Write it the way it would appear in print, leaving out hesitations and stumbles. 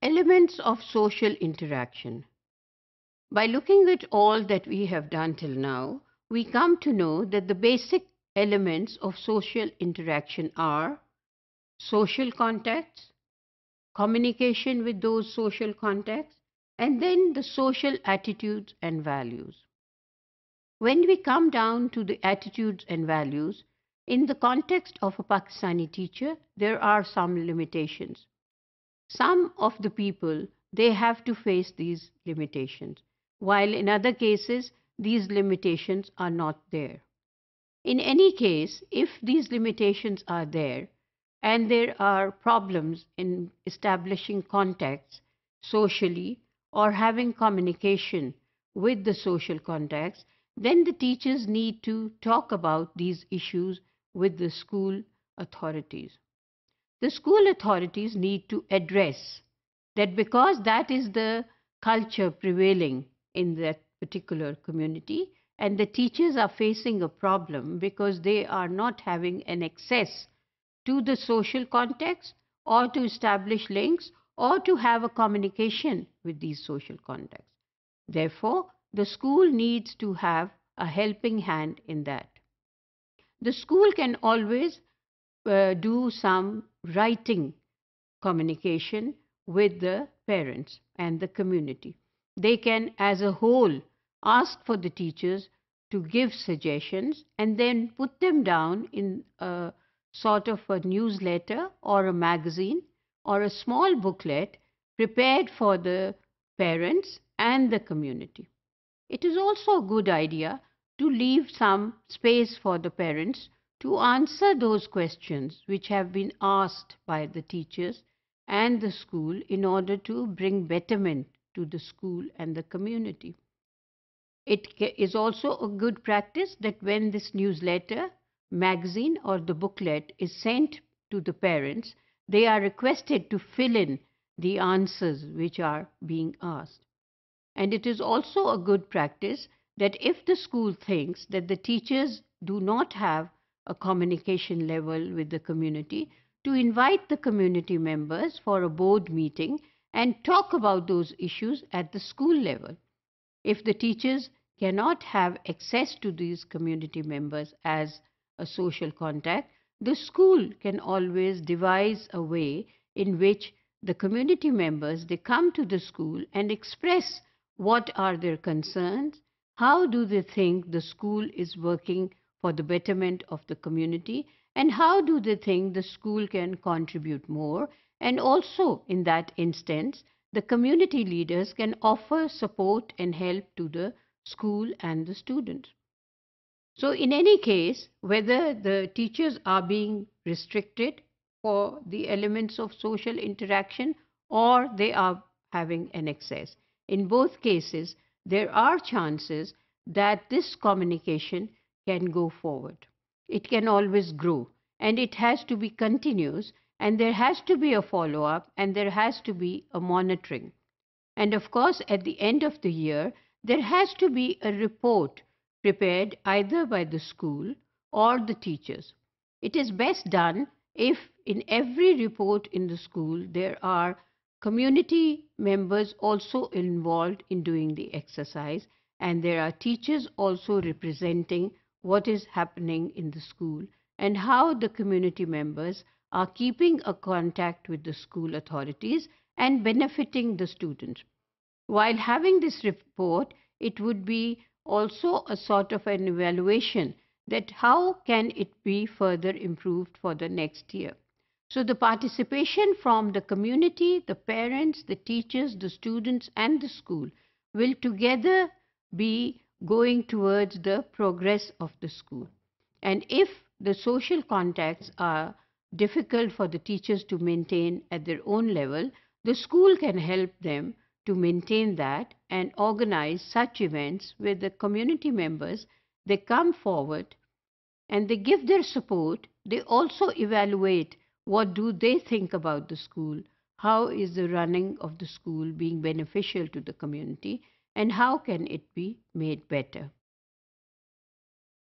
Elements of social interaction. By looking at all that we have done till now, we come to know that the basic elements of social interaction are social contacts, communication with those social contacts, and then the social attitudes and values. When we come down to the attitudes and values, in the context of a Pakistani teacher, there are some limitations. Some of the people, they have to face these limitations, while in other cases, these limitations are not there. In any case, if these limitations are there and there are problems in establishing contacts socially or having communication with the social contacts, then the teachers need to talk about these issues with the school authorities. The school authorities need to address that because that is the culture prevailing in that particular community, and the teachers are facing a problem because they are not having an access to the social context or to establish links or to have a communication with these social contexts. Therefore, the school needs to have a helping hand in that. The school can always do some writing communication with the parents and the community. They can, as a whole, ask for the teachers to give suggestions and then put them down in a sort of a newsletter or a magazine or a small booklet prepared for the parents and the community. It is also a good idea to leave some space for the parents to answer those questions which have been asked by the teachers and the school in order to bring betterment to the school and the community. It is also a good practice that when this newsletter, magazine, or the booklet is sent to the parents, they are requested to fill in the answers which are being asked. And it is also a good practice that if the school thinks that the teachers do not have a communication level with the community, to invite the community members for a board meeting and talk about those issues at the school level. If the teachers cannot have access to these community members as a social contact, the school can always devise a way in which the community members, they come to the school and express what are their concerns, how do they think the school is working for the betterment of the community, and how do they think the school can contribute more. And also, in that instance, the community leaders can offer support and help to the school and the students. So, in any case, whether the teachers are being restricted for the elements of social interaction or they are having an excess, in both cases, there are chances that this communication can go forward. It can always grow, and it has to be continuous, and there has to be a follow up, and there has to be a monitoring. And of course, at the end of the year, there has to be a report prepared either by the school or the teachers. It is best done if in every report in the school there are community members also involved in doing the exercise, and there are teachers also representing what is happening in the school and how the community members are keeping a contact with the school authorities and benefiting the students. While having this report, it would be also a sort of an evaluation that how can it be further improved for the next year. So the participation from the community, the parents, the teachers, the students and the school will together be going towards the progress of the school. And if the social contacts are difficult for the teachers to maintain at their own level, the school can help them to maintain that and organize such events where the community members, they come forward and they give their support. They also evaluate what do they think about the school, how is the running of the school being beneficial to the community, and how can it be made better.